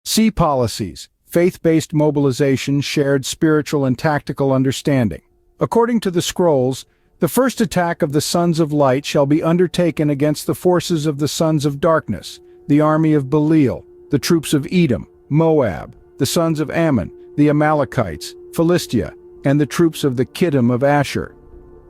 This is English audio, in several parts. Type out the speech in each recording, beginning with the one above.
C. Policies: faith-based mobilization, shared spiritual and tactical understanding. According to the scrolls, the first attack of the sons of light shall be undertaken against the forces of the sons of darkness, the army of Belial, the troops of Edom, Moab, the sons of Ammon, the Amalekites, Philistia, and the troops of the Kittim of Asher.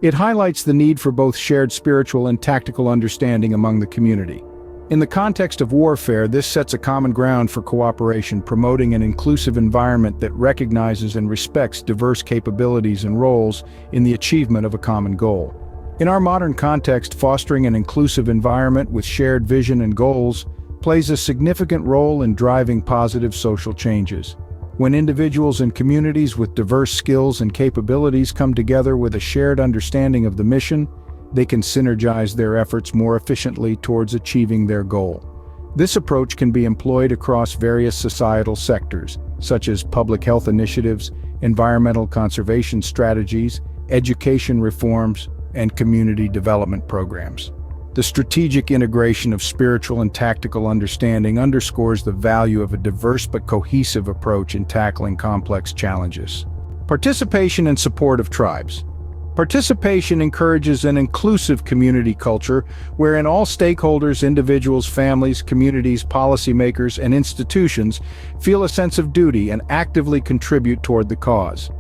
It highlights the need for both shared spiritual and tactical understanding among the community. In the context of warfare, this sets a common ground for cooperation, promoting an inclusive environment that recognizes and respects diverse capabilities and roles in the achievement of a common goal. In our modern context, fostering an inclusive environment with shared vision and goals plays a significant role in driving positive social changes. When individuals and communities with diverse skills and capabilities come together with a shared understanding of the mission, they can synergize their efforts more efficiently towards achieving their goal. This approach can be employed across various societal sectors, such as public health initiatives, environmental conservation strategies, education reforms, and community development programs. The strategic integration of spiritual and tactical understanding underscores the value of a diverse but cohesive approach in tackling complex challenges. Participation and support of tribes. Participation encourages an inclusive community culture wherein all stakeholders, individuals, families, communities, policymakers, and institutions feel a sense of duty and actively contribute toward the cause.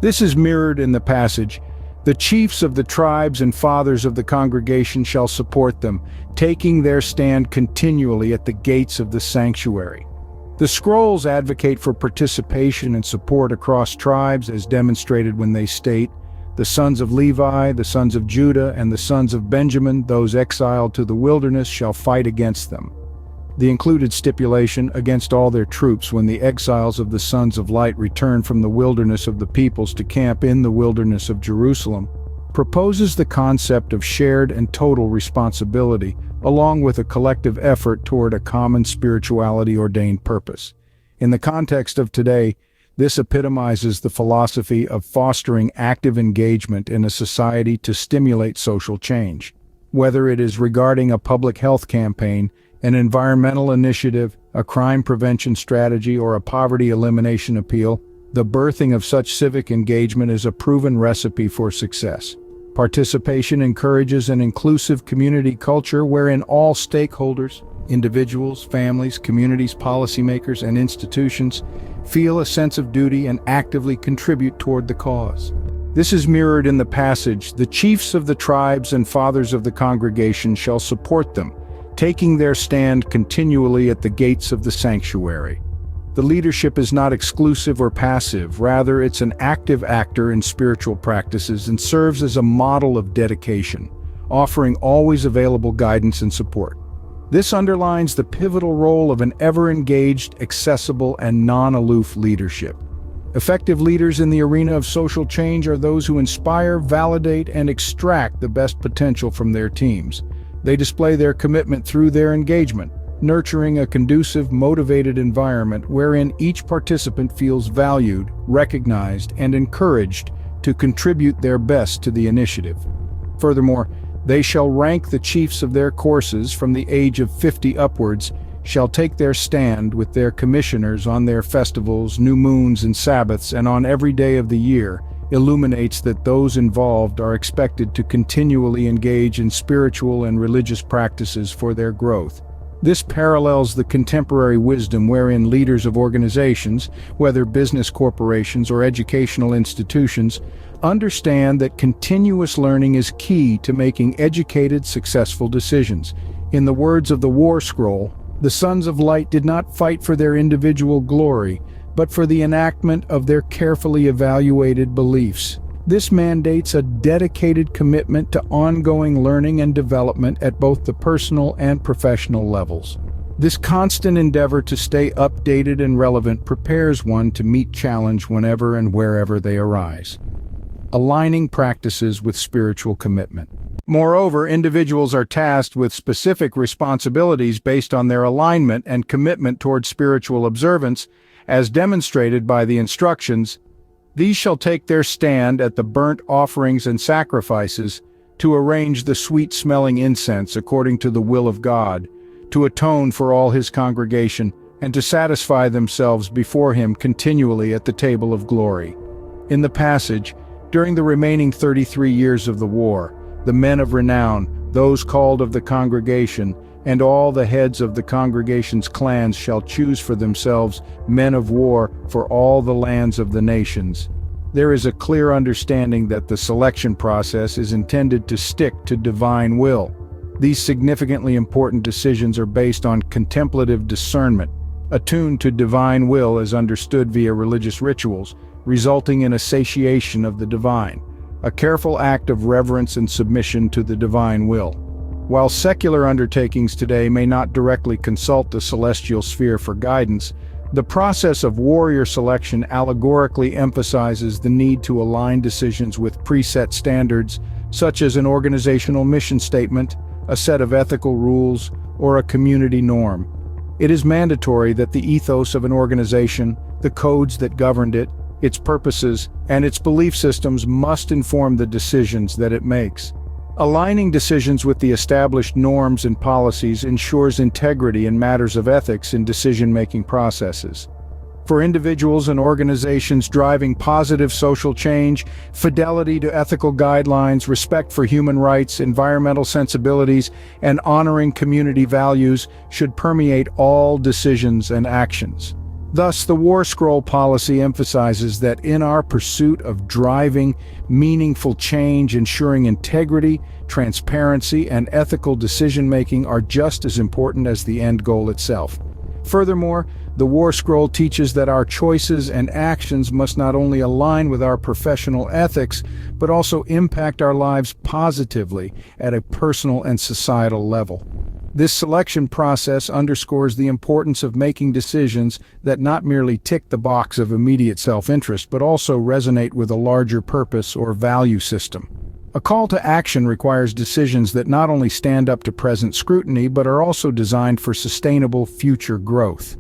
This is mirrored in the passage, "The chiefs of the tribes and fathers of the congregation shall support them, taking their stand continually at the gates of the sanctuary." The scrolls advocate for participation and support across tribes as demonstrated when they state, "The sons of Levi, the sons of Judah, and the sons of Benjamin, those exiled to the wilderness, shall fight against them." The included stipulation, "against all their troops, when the exiles of the sons of light return from the wilderness of the peoples to camp in the wilderness of Jerusalem," proposes the concept of shared and total responsibility, along with a collective effort toward a common spirituality-ordained purpose. In the context of today, this epitomizes the philosophy of fostering active engagement in a society to stimulate social change. Whether it is regarding a public health campaign, an environmental initiative, a crime prevention strategy, or a poverty elimination appeal, the birthing of such civic engagement is a proven recipe for success. Participation encourages an inclusive community culture wherein all stakeholders, individuals, families, communities, policymakers, and institutions feel a sense of duty and actively contribute toward the cause. This is mirrored in the passage, "The chiefs of the tribes and fathers of the congregation shall support them, taking their stand continually at the gates of the sanctuary." The leadership is not exclusive or passive, rather it's an active actor in spiritual practices and serves as a model of dedication, offering always available guidance and support. This underlines the pivotal role of an ever-engaged, accessible, and non-aloof leadership. Effective leaders in the arena of social change are those who inspire, validate, and extract the best potential from their teams. They display their commitment through their engagement, nurturing a conducive, motivated environment wherein each participant feels valued, recognized, and encouraged to contribute their best to the initiative. Furthermore, they shall rank the chiefs of their courses from the age of 50 upwards, shall take their stand with their commissioners on their festivals, new moons, and Sabbaths, and on every day of the year, illuminates that those involved are expected to continually engage in spiritual and religious practices for their growth. This parallels the contemporary wisdom wherein leaders of organizations, whether business corporations or educational institutions, understand that continuous learning is key to making educated, successful decisions. In the words of the War Scroll, the Sons of Light did not fight for their individual glory, but for the enactment of their carefully evaluated beliefs. This mandates a dedicated commitment to ongoing learning and development at both the personal and professional levels. This constant endeavor to stay updated and relevant prepares one to meet challenge whenever and wherever they arise. Aligning practices with spiritual commitment. Moreover, individuals are tasked with specific responsibilities based on their alignment and commitment toward spiritual observance, as demonstrated by the instructions, "These shall take their stand at the burnt offerings and sacrifices, to arrange the sweet-smelling incense according to the will of God, to atone for all his congregation, and to satisfy themselves before him continually at the table of glory. In the passage, during the remaining 33 years of the war, the men of renown, those called of the congregation, and all the heads of the congregation's clans shall choose for themselves men of war for all the lands of the nations. There is a clear understanding that the selection process is intended to stick to divine will. These significantly important decisions are based on contemplative discernment, attuned to divine will as understood via religious rituals, resulting in a satiation of the divine, a careful act of reverence and submission to the divine will. While secular undertakings today may not directly consult the celestial sphere for guidance, the process of warrior selection allegorically emphasizes the need to align decisions with preset standards, such as an organizational mission statement, a set of ethical rules, or a community norm. It is mandatory that the ethos of an organization, the codes that governed it, its purposes, and its belief systems must inform the decisions that it makes. Aligning decisions with the established norms and policies ensures integrity in matters of ethics in decision-making processes. For individuals and organizations driving positive social change, fidelity to ethical guidelines, respect for human rights, environmental sensibilities, and honoring community values should permeate all decisions and actions. Thus, the War Scroll policy emphasizes that in our pursuit of driving meaningful change, ensuring integrity, transparency, and ethical decision-making are just as important as the end goal itself. Furthermore, the War Scroll teaches that our choices and actions must not only align with our professional ethics, but also impact our lives positively at a personal and societal level. This selection process underscores the importance of making decisions that not merely tick the box of immediate self-interest, but also resonate with a larger purpose or value system. A call to action requires decisions that not only stand up to present scrutiny, but are also designed for sustainable future growth.